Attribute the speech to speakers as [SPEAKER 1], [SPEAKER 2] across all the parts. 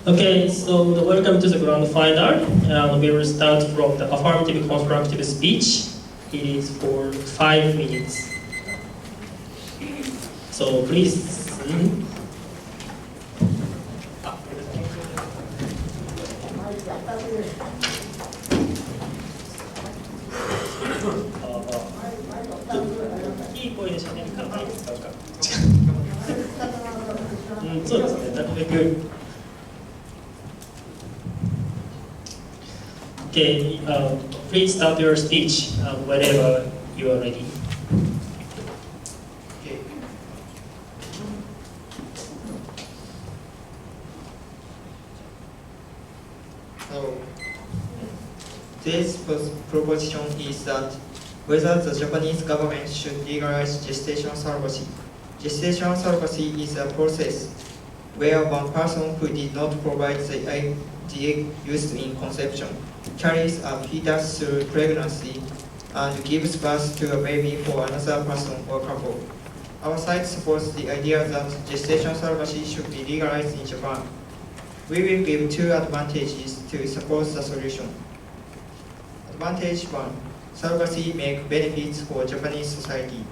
[SPEAKER 1] Okay, so welcome to the grand final. We will start from the affirmative constructive speech. It is for 5 minutes. So please.いい声で喋るからマイク使うか。そうですね、なるべく。Okay, please start your speech whenever you are ready.
[SPEAKER 2] Okay. So, this proposition is that whether the Japanese government should legalize gestation surrogacy. Gestation surrogacy is a process where one person who did not provide the egg used in conception carries a fetus through pregnancy and gives birth to a baby for another person or couple. Our side supports the idea that gestation surrogacy should be legalized in Japan. We will give two advantages to support the solution. Advantage 1. Surrogacy makes benefits for Japanese society.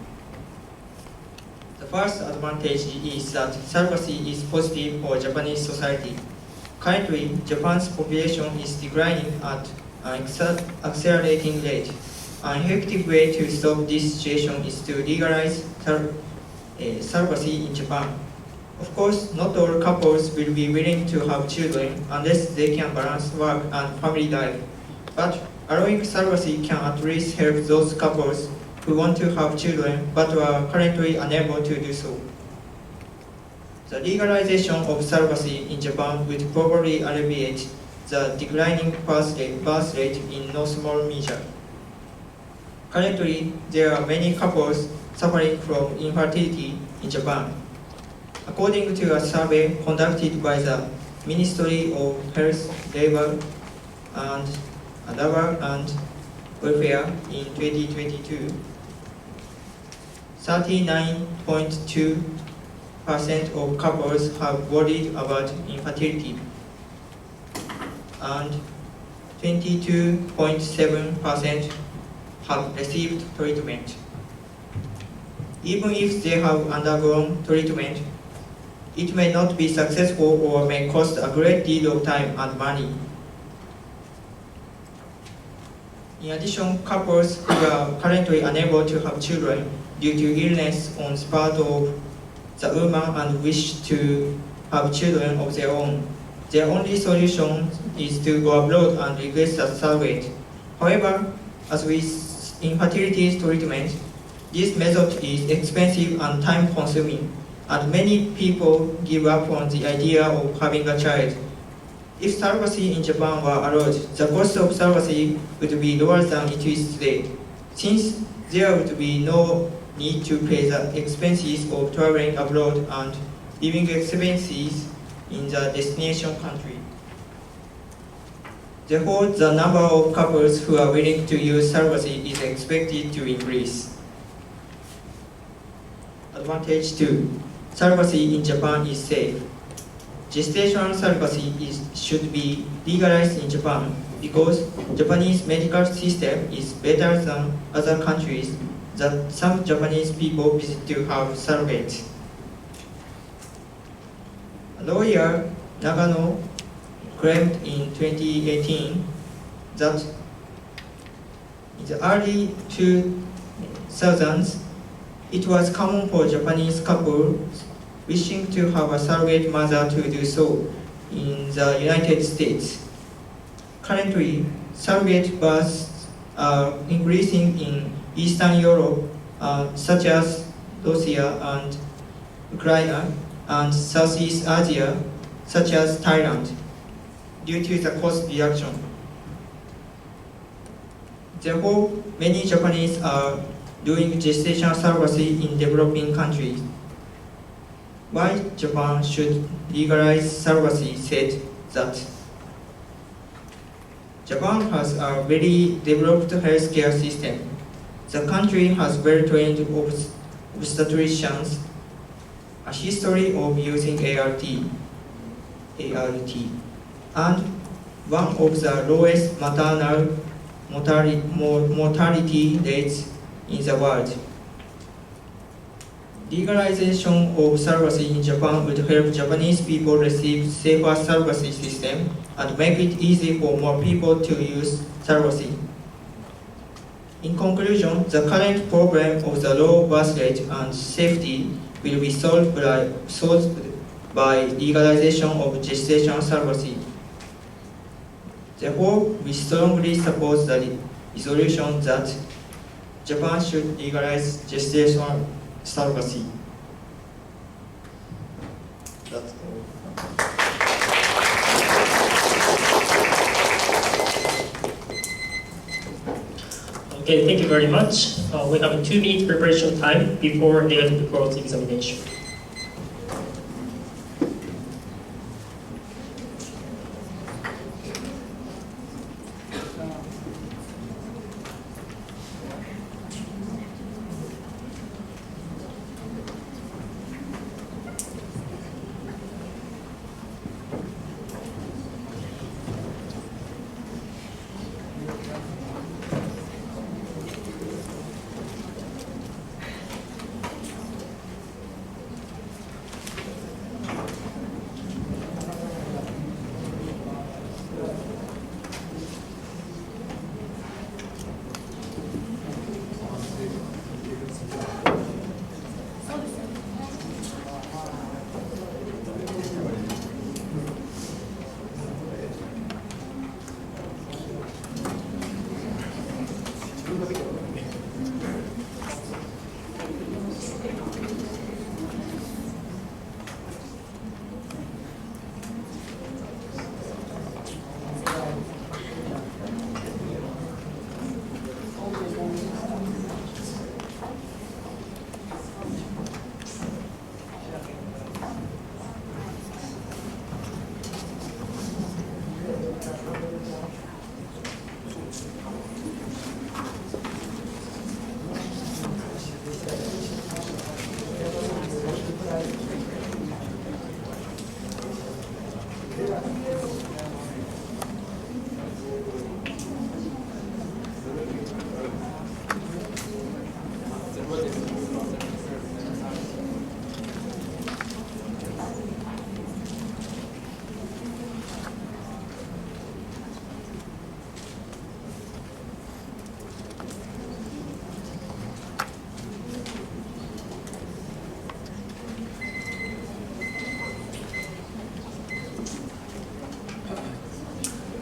[SPEAKER 2] The first advantage is that surrogacy is positive for Japanese society. Currently, Japan's population is declining at an accelerating rate. An effective way to stop this situation is to legalize surrogacy in Japan. Of course, not all couples will be willing to have children unless they can balance work and family life. But allowing surrogacy can at least help those couples who want to have children but are currently unable to do so. The legalization of surrogacy in Japan would probably alleviate the declining birth rate in no small measure. Currently, there are many couples suffering from infertility in Japan. According to a survey conducted by the Ministry of Health, Labor and Welfare in 2022, 39.2% of couples have worried about infertility, and 22.7% have received treatment. Even if they have undergone treatment, it may not be successful or may cost a great deal of time and money. In addition, couples who are currently unable to have children due to illness on the part of the woman and wish to have children of their own, their only solution is to go abroad and request a surrogate. However, as with infertility treatment, this method is expensive and time-consuming, and many people give up on the idea of having a child. If surrogacy in Japan were allowed, the cost of surrogacy would be lower than it is today, since there would be no need to pay the expenses of traveling abroad and living expenses in the destination country. Therefore, the number of couples who are willing to use surrogacy is expected to increase. Advantage 2. Surrogacy in Japan is safe. Gestational surrogacy should be legalized in Japan because Japanese medical system is better than other countries that some Japanese people visit to have surrogates. Lawyer Nagano claimed in 2018 that in the early 2000s, it was common for Japanese couples wishing to have a surrogate mother to do so in the United States. Currently, surrogate births are increasing in Eastern Europe, such as Russia and Ukraine, and Southeast Asia, such as Thailand, due to the cost reduction. Therefore, many Japanese are doing gestational surrogacy in developing countries. Why Japan should legalize surrogacy said that Japan has a very developed healthcare system. The country has well-trained obstetricians, a history of using ART. and one of the lowest maternal mortality rates in the world. Legalization of surrogacy in Japan would help Japanese people receive safer surrogacy system and make it easy for more people to use surrogacy. In conclusion, the current problem of the low birth rate and safety will be solved by legalization of gestation surrogacy. Therefore, we strongly support the resolution that Japan should legalize gestation surrogacy. That's all.
[SPEAKER 1] Okay, thank you very much. We have a 2-minute preparation time before negative cross examination.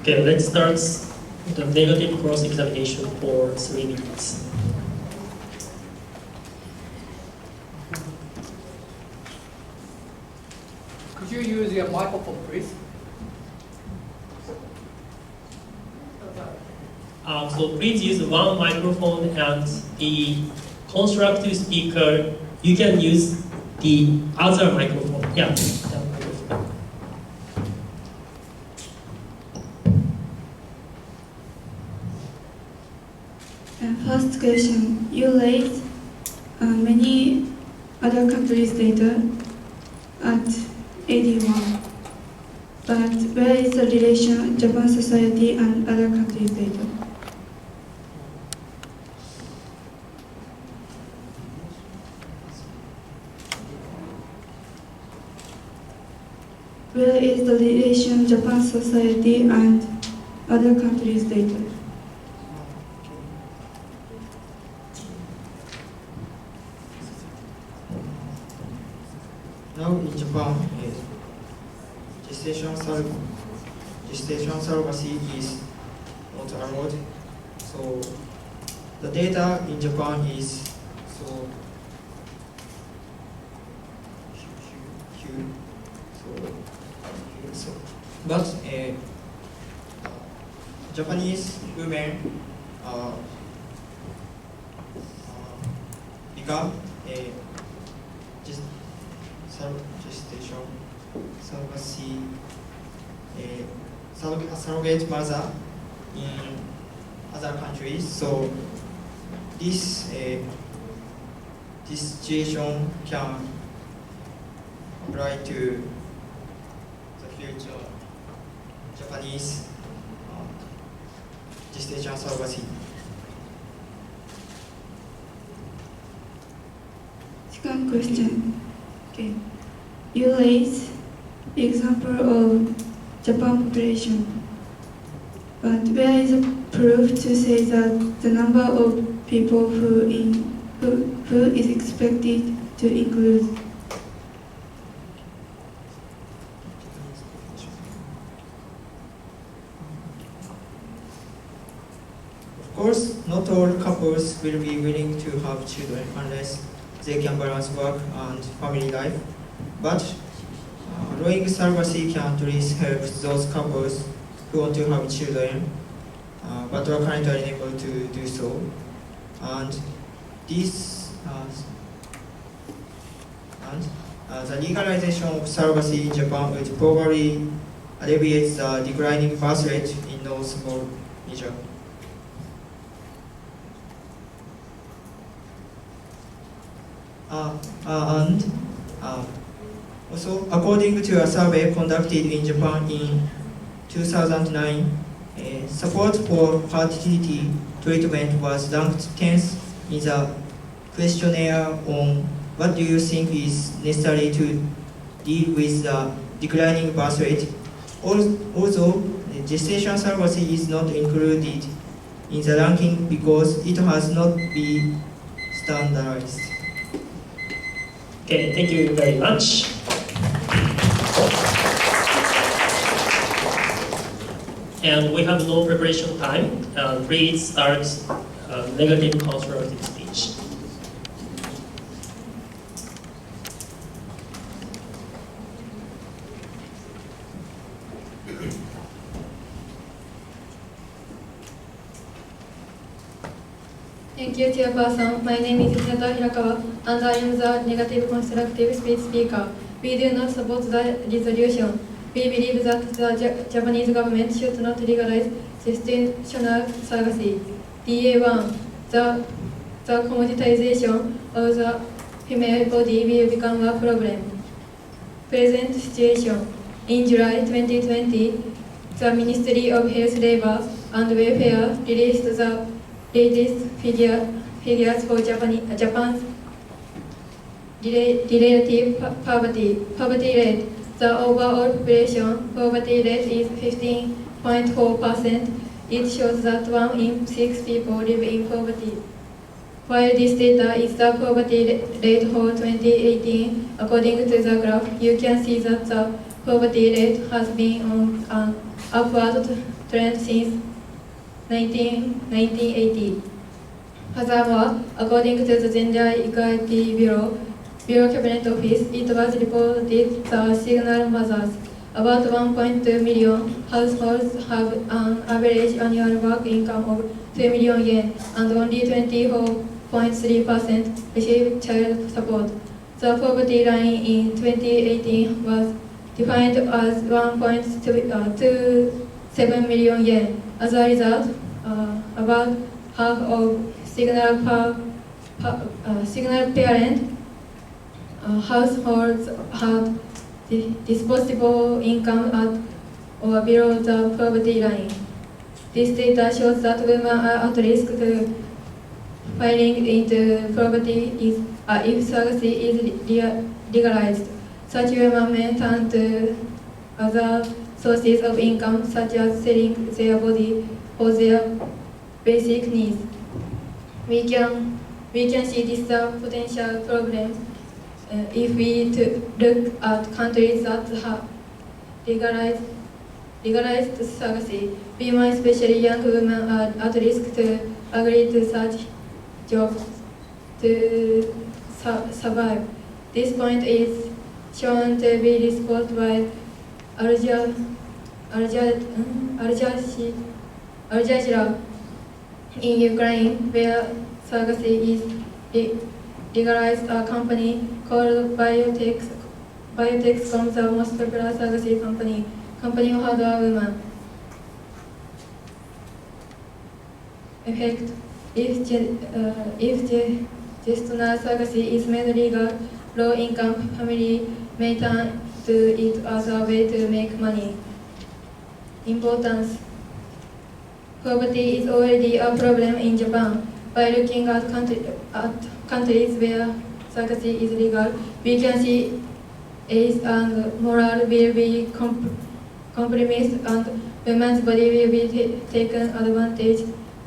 [SPEAKER 1] Okay, let's start the negative cross-examination for 3 minutes.
[SPEAKER 3] Could you use your microphone, please?
[SPEAKER 1] So please use one microphone and the constructive speaker. You can use the other microphone. Yeah. that microphone.
[SPEAKER 4] First question, you raised many other countries' data at 81, but where is the relation Japan society and other countries' data? Where is the relation Japan society and other countries' data?
[SPEAKER 2] Now in Japan, gestation surrogacy is not allowed. So the data in Japan is so huge. But Japanese women become a gestation surrogacy surrogate mother in other countries. So this situation can apply to the future Japanese gestation surrogacy.
[SPEAKER 4] Second question. Okay. You raise example of Japan population, but where is the proof to say that the number of people who is expected to include?
[SPEAKER 2] Of course, not all couples will be willing to have children unless they can balance work and family life. But allowing surrogacy can at least help those couples who want to have children but are currently unable to do so. And the legalization of surrogacy in Japan would probably alleviate the declining birth rate in no small measure. Also, according to a survey conducted in Japan in 2009, support for fertility treatment was ranked 10th in the questionnaire on what do you think is necessary to deal with the declining birth rate. Also, gestation surrogacy is not included in the ranking because it has not been standardized.
[SPEAKER 1] Okay, thank you very much. And we have no preparation time. Please start negative constructive speech.
[SPEAKER 5] Thank you, Chairperson. My name is Hinata Hirakawa, and I am the negative constructive speech speaker. We do not support the resolution. We believe that the Japanese government should not legalize gestational surrogacy. DA1, the commoditization of the female body will become a problem. Present situation. In July 2020, the Ministry of Health, Labor and Welfare released the latest figures for Japan's relative poverty rate. The overall population poverty rate is 15.4%. It shows that 1 in 6 people live in poverty. While this data is the poverty rate for 2018, according to the graph, you can see that the poverty rate has been on an upward trend since 1980. Furthermore, according to the Gender Equality Bureau Cabinet Office, it was reported that single mothers, about 1.2 million households, have an average annual work income of 2 million yen, and only 24.3% receive child support. The poverty line in 2018 was defined as 1.27 million yen. As a result, about half of single parent households had disposable income at or below the poverty line. This data shows that women are at risk to falling into poverty if surrogacy is legalized. Such women may turn to other sources of income, such as selling their body for their basic needs. We can see this potential problem if we look at countries that have legalized surrogacy. Women, especially young women, are at risk to agree to such jobs to survive. This point is shown to be discussed by Aljazira in Ukraine, where surrogacy is legalized. A company called Biotex becomes the most popular surrogacy company who had a woman. Effect: if gestational surrogacy is made legal, low-income family may turn to it as a way to make money. Importance. Poverty is already a problem in Japan. By looking at countries where surrogacy is legal, we can see age and moral will be compromised and women's body will be taken advantage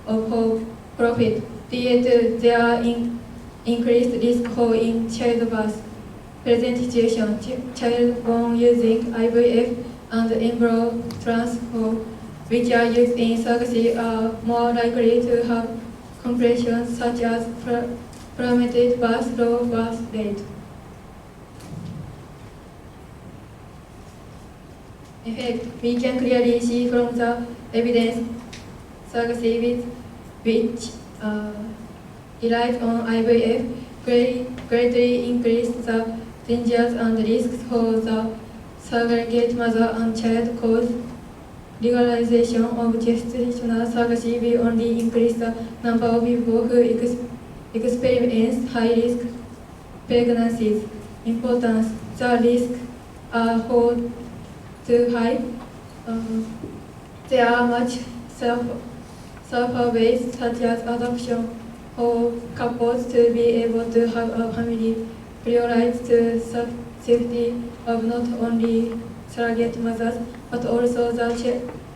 [SPEAKER 5] of for profit. Due to their increased risk for in childbirth. Present situation, child born using IVF and embryo transfer, which are used in surrogacy, are more likely to have complications such as premature birth, low birth rate. Effect. We can clearly see from the evidence surrogacy which relies on IVF greatly increase the dangers and risks for the surrogate mother and child cause. Legalization of gestational surrogacy will only increase the number of people who experience high-risk pregnancies. Importance. The risks are too high. There are much safer ways such as adoption for couples to be able to have a family. Prioritize the safety of not only surrogate mothers but also the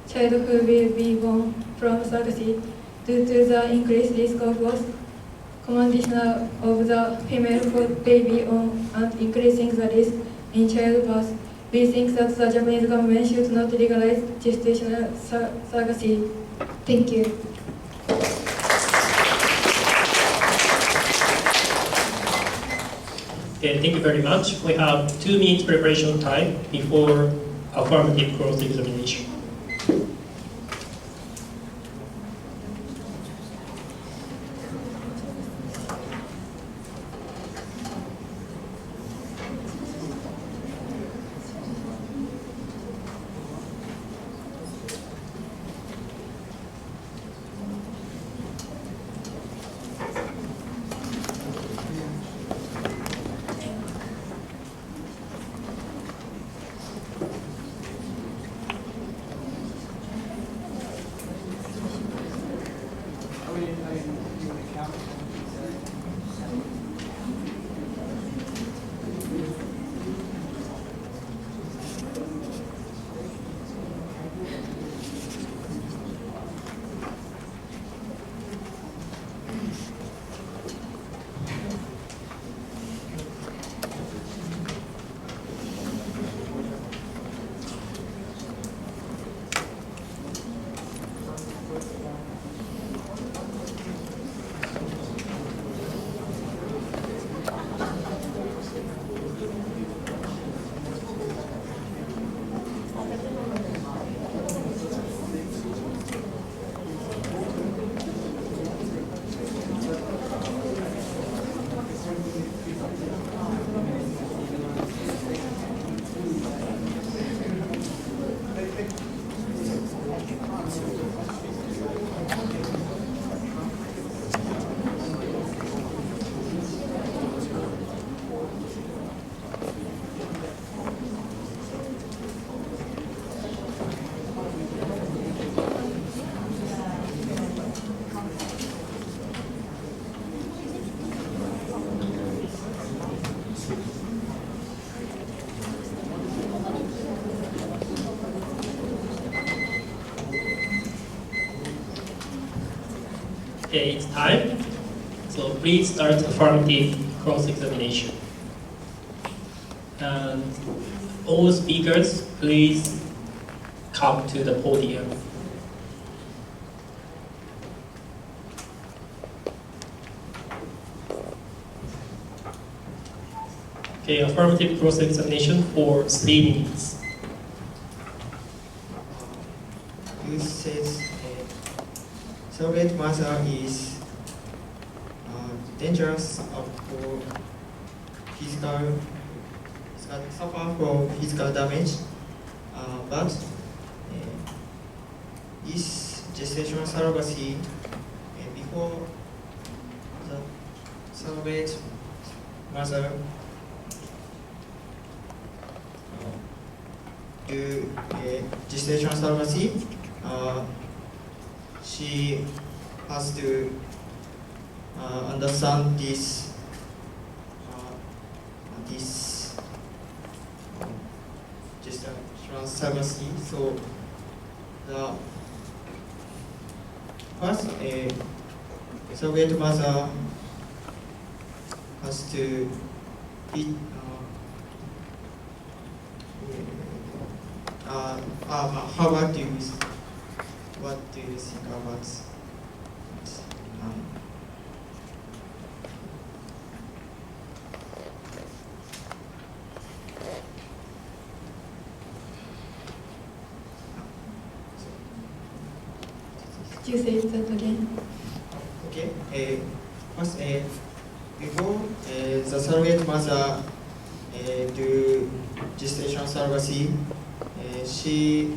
[SPEAKER 5] child who will be born from surrogacy due to the increased risk of both condition of the female baby and increasing the risk in childbirth. We think that the Japanese government should not legalize gestational surrogacy. Thank you.
[SPEAKER 1] Okay, thank you very much. We have 2 minutes preparation time before affirmative cross-examination. Okay, it's time. So please start affirmative cross-examination. And all speakers, please come to the podium. Okay, affirmative cross-examination for 3 minutes.
[SPEAKER 2] You says surrogate mother is dangerous for physical suffer from physical damage, but is gestational surrogacy before the surrogate mother do gestation surrogacy, she has to understand this gestation surrogacy. So the first, surrogate mother has to be how about you? What do you think about?
[SPEAKER 5] Could you say that again?
[SPEAKER 2] Okay. First, before the surrogate mother do gestation surrogacy, she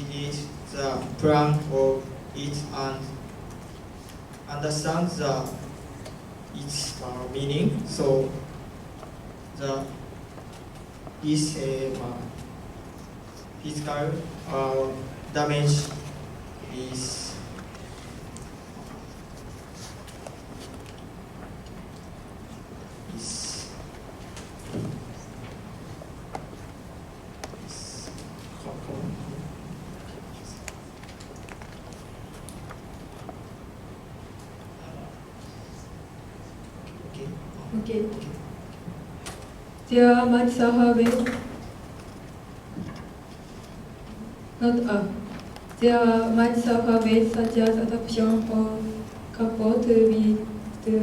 [SPEAKER 2] needs the plan of it and understands its meaning. So this physical damage is
[SPEAKER 5] Okay. There are much survey. There are much surveys such as adoption or couple to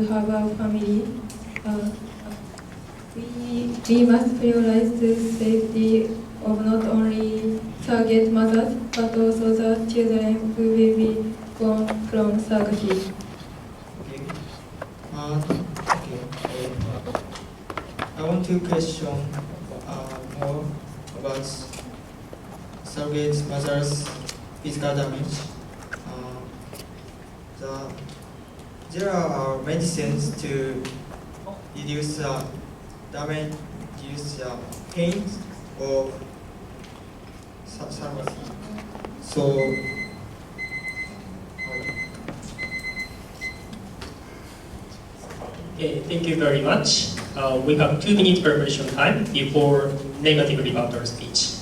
[SPEAKER 5] have a family. We must prioritize the safety of not only surrogate mothers but also the children who will be born from surrogacy.
[SPEAKER 2] I want to question more about surrogate mothers' physical damage. There are medicines to reduce damage, reduce pain of surrogacy. So,
[SPEAKER 1] Okay, thank you very much. We have 2 minutes preparation time before negative rebuttal speech.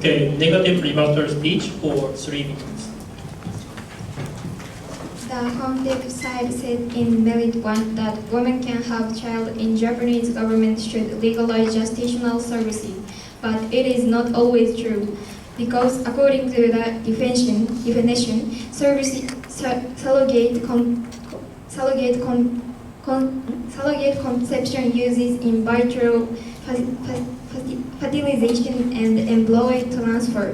[SPEAKER 1] Okay, negative rebuttal speech for 3 minutes.
[SPEAKER 5] The Homtech side said in Merit 1 that women can have child in Japanese government should legalize gestational services, but it is not always true because according to the definition, surrogate conception uses in vitro fertilization and embryo transfer,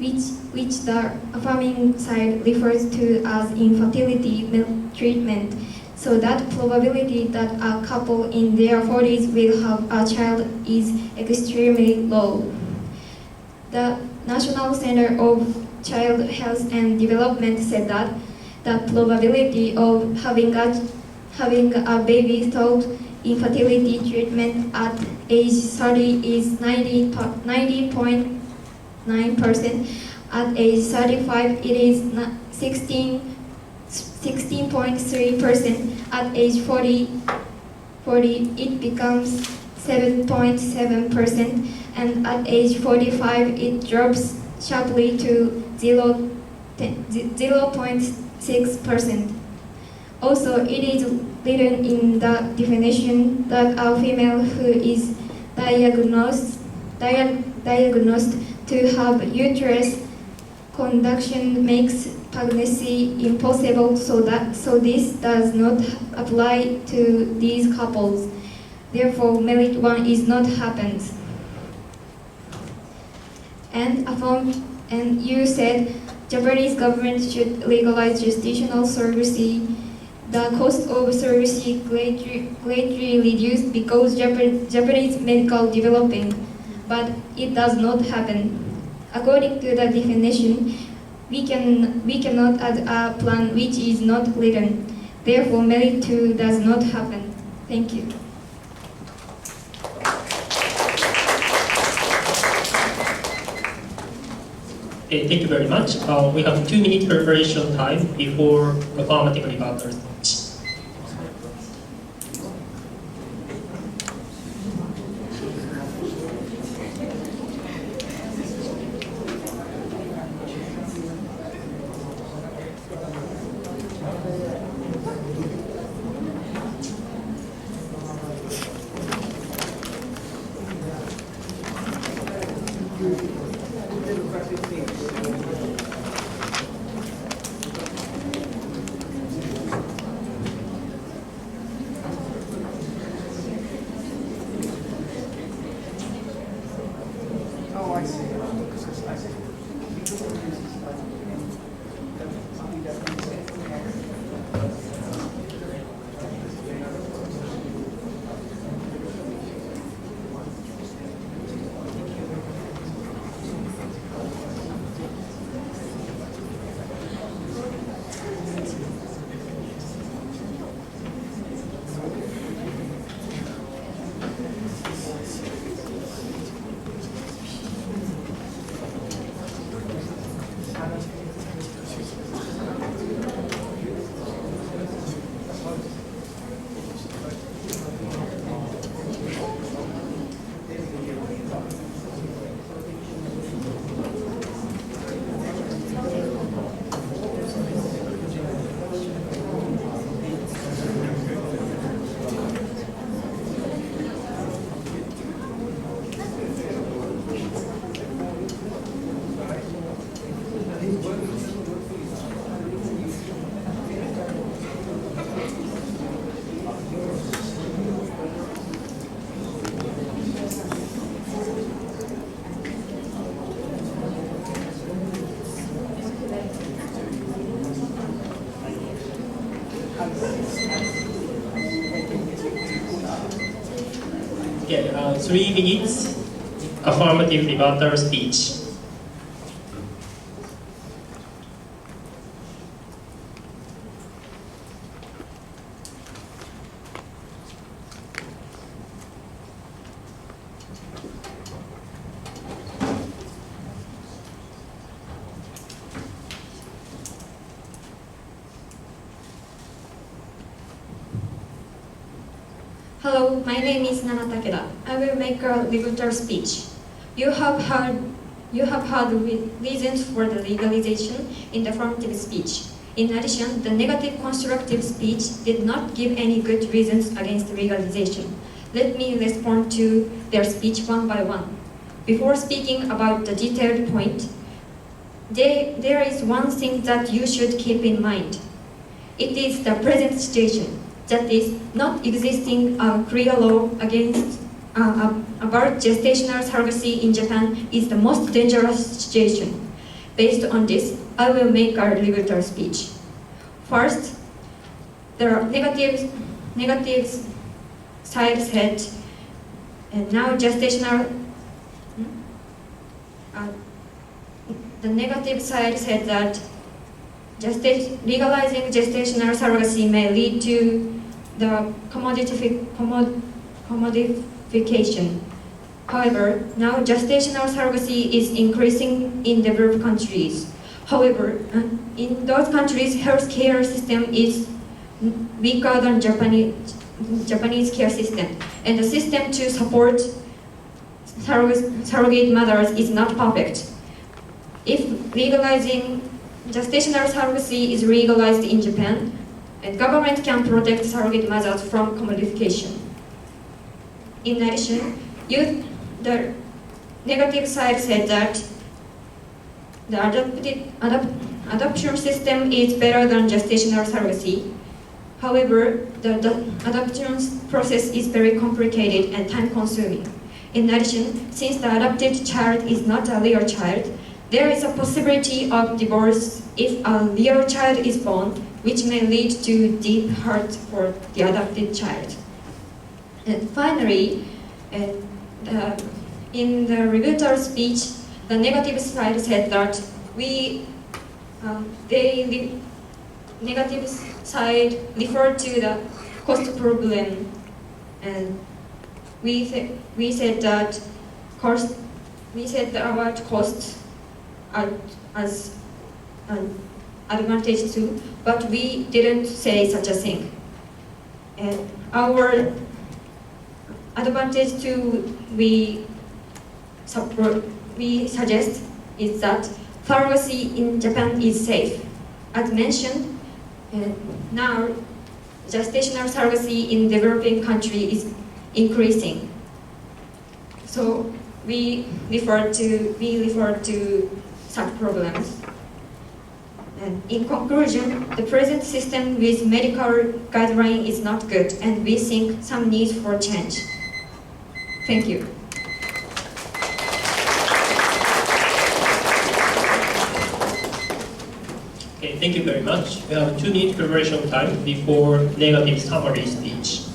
[SPEAKER 5] which the affirming side refers to as infertility treatment. So that probability that a couple in their 40s will have a child is extremely low. The National Center of Child Health and Development said that the probability of having a baby through infertility treatment at age 30 is 90.9%. At age 35, it is 16.3%. At age 40, it becomes 7.7%. And at age 45, it drops sharply to 0.6%. Also, it is written in the definition that a female who is diagnosed to have uterus conduction makes pregnancy impossible, so this does not apply to these couples. Therefore, Merit 1 is not happens. And you said Japanese government should legalize gestational surrogacy. The cost of surrogacy greatly reduced because Japanese medical developing, but it does not happen. According to the definition, we cannot add a plan which is not written. Therefore, Merit 2 does not happen. Thank you.
[SPEAKER 1] Okay, thank you very much. We have 2-minute preparation time before affirmative rebuttal speech.
[SPEAKER 3] Oh, I see. I see.
[SPEAKER 1] Okay, 3 minutes affirmative rebuttal speech.
[SPEAKER 5] Hello, my name is Nana Takeda. I will make a rebuttal speech. You have heard you have had reasons for the legalization in the affirmative speech. In addition, the negative constructive speech did not give any good reasons against legalization. Let me respond to their speech one by one. Before speaking about the detailed point, there is one thing that you should keep in mind. It is the present situation, that is, not existing a clear law against about gestational surrogacy in Japan is the most dangerous situation. Based on this, I will make a rebuttal speech. First, the negative side said, and now gestational. The negative side said that legalizing gestational surrogacy may lead to the commodification. However, now gestational surrogacy is increasing in developed countries. However, in those countries, healthcare system is weaker than Japanese care system, and the system to support surrogate mothers is not perfect. If legalizing gestational surrogacy is legalized in Japan, and government can protect surrogate mothers from commodification. In addition, the negative side said that the adoption system is better than gestational surrogacy. However, the adoption process is very complicated and time-consuming. In addition, since the adopted child is not a real child, there is a possibility of divorce if a real child is born, which may lead to deep hurt for the adopted child. And finally, in the rebuttal speech, the negative side said that negative side referred to the cost problem, and we said that about cost as an advantage too, but we didn't say such a thing. And our advantage too, we suggest is that surrogacy in Japan is safe. As mentioned, now gestational surrogacy in developing countries is increasing. So we refer to such problems. And in conclusion, the present system with medical guideline is not good, and we think some needs for change. Thank you.
[SPEAKER 1] Okay, thank you very much. We have 2 minutes preparation time before negative summary speech.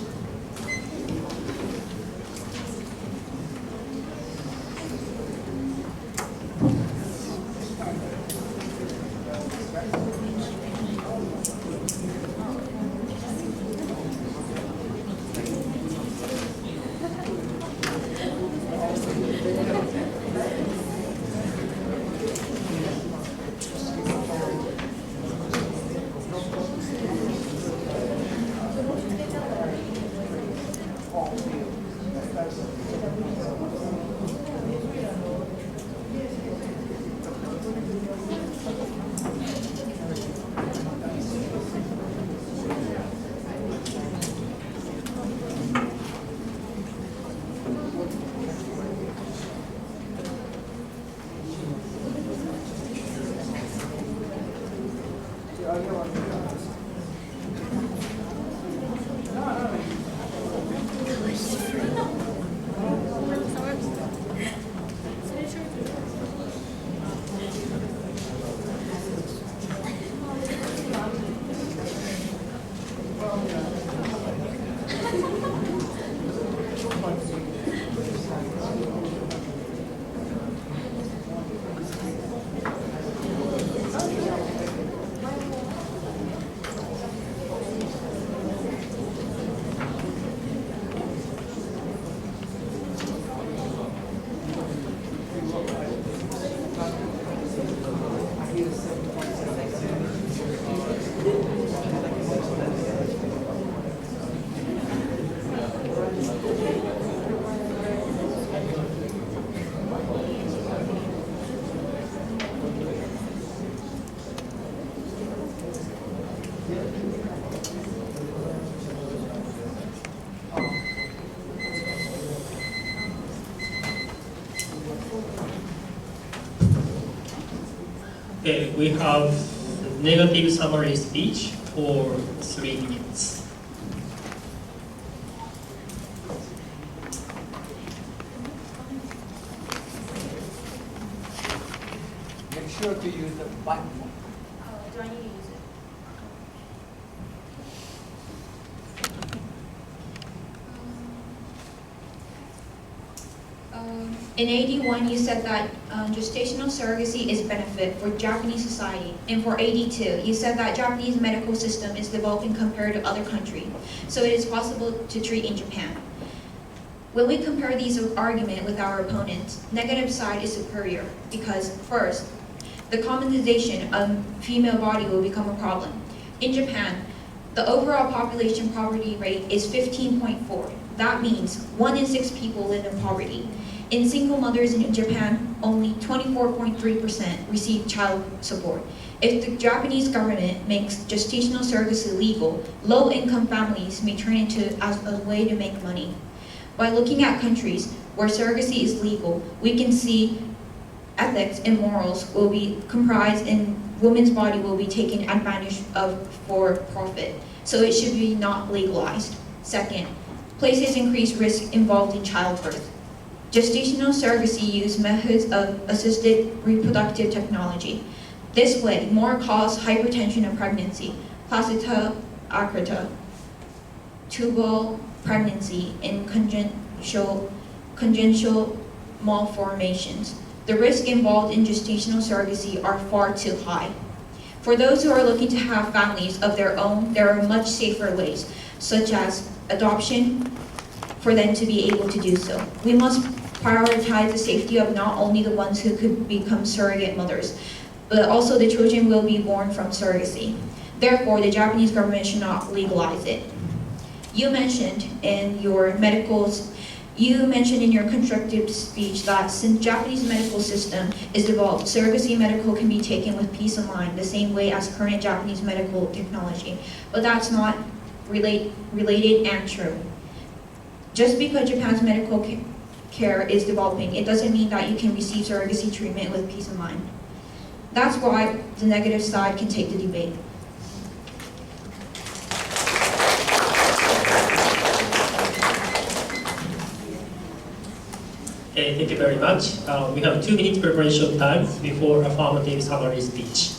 [SPEAKER 1] Okay, we have negative summary speech for 3 minutes.
[SPEAKER 3] Make sure to use the microphone.
[SPEAKER 6] Do I need to use it? In 81, you said that gestational surrogacy is benefit for Japanese society. And for 82, you said that Japanese medical system is developing compared to other countries, so it is possible to treat in Japan. When we compare these arguments with our opponents, negative side is superior because first, the commonization of female body will become a problem. In Japan, the overall population poverty rate is 15.4. That means 1 in 6 people live in poverty. In single mothers in Japan, only 24.3% receive child support. If the Japanese government makes gestational surrogacy legal, low-income families may turn it as a way to make money. By looking at countries where surrogacy is legal, we can see ethics and morals will be comprised and women's body will be taken advantage of for profit. So it should be not legalized. Second, places increased risk involved in childbirth. Gestational surrogacy use methods of assisted reproductive technology. This way, more cause hypertension of pregnancy, placenta acrita, tubal pregnancy, and congenital malformations. The risk involved in gestational surrogacy are far too high. For those who are looking to have families of their own, there are much safer ways, such as adoption, for them to be able to do so. We must prioritize the safety of not only the ones who could become surrogate mothers, but also the children will be born from surrogacy. Therefore, the Japanese government should not legalize it. You mentioned in your constructive speech that since Japanese medical system is developed, surrogacy medical can be taken with peace of mind, the same way as current Japanese medical technology. But that's not related and true. Just because Japan's medical care is developing, it doesn't mean that you can receive surrogacy treatment with peace of mind. That's why the negative side can take the debate.
[SPEAKER 1] Okay, thank you very much. We have 2 minutes preparation time before affirmative summary speech.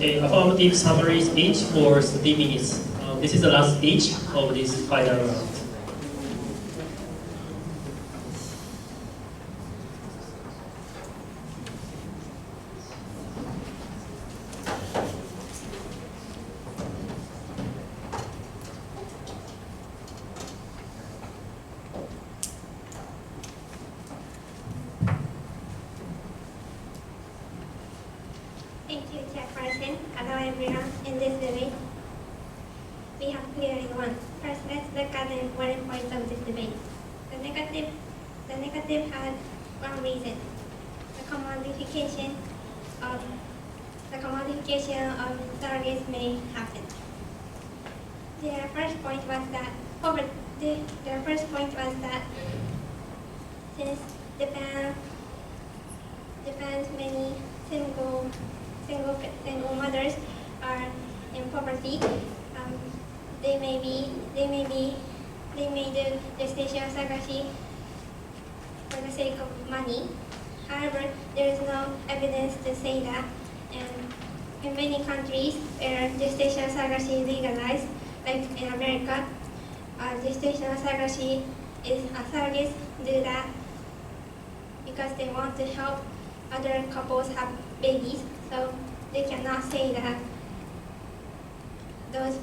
[SPEAKER 1] the affirmative summary speech for 30 minutes. This is the last speech of this final round.
[SPEAKER 7] Thank you, Chairperson. Hello, everyone. In this debate, we have clearly won. First, let's look at the important points of this debate. The negative had one reason: the commodification of surrogates may happen. Their first point was that since Japan's many single mothers are in poverty, they may do gestational surrogacy for the sake of money. However, there is no evidence to say that, and in many countries where gestational surrogacy is legalized, like in America, gestational surrogacy surrogates do that because they want to help other couples have babies. So they cannot say that those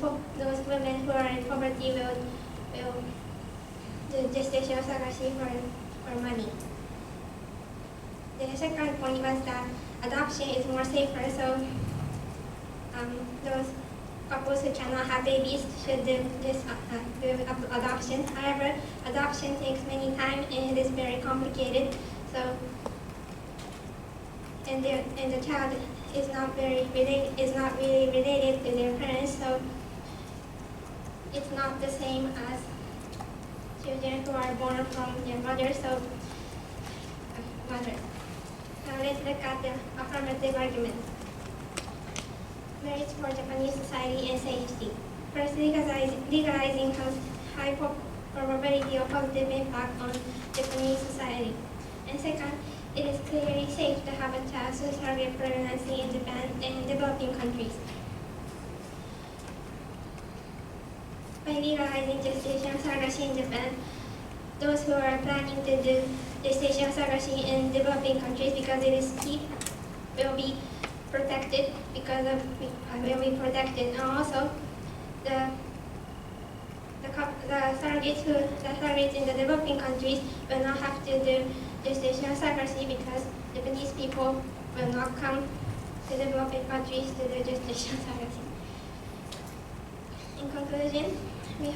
[SPEAKER 7] women who are in poverty will do gestational surrogacy for money. The second point was that adoption is more safer, so those couples who cannot have babies should do adoption. However, adoption takes many time and it is very complicated. So, and the child is not really related to their parents, so it's not the same as children who are born from their mother. Now let's look at the affirmative argument. Merits for Japanese society and safety. First, legalizing has high probability of positive impact on Japanese society. And second, it is clearly safe to have a child with surrogate pregnancy in Japan and in developing countries. By legalizing gestational surrogacy in Japan, those who are planning to do gestational surrogacy in developing countries because it is cheap will be protected and also the surrogates in the developing countries will not have to do gestational surrogacy because Japanese people will not come to developing countries to do gestational surrogacy. In conclusion, you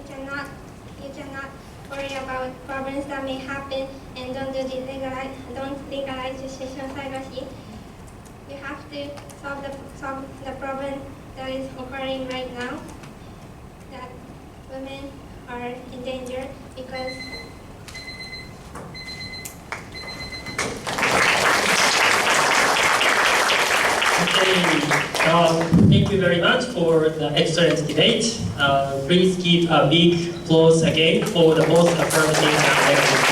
[SPEAKER 7] cannot worry about problems that may happen and don't legalize gestational surrogacy. You have to solve the problem that is occurring right now, that women are in danger because
[SPEAKER 1] Thank you very much for the excellent debate. Please give a big applause again for the both affirmative and negative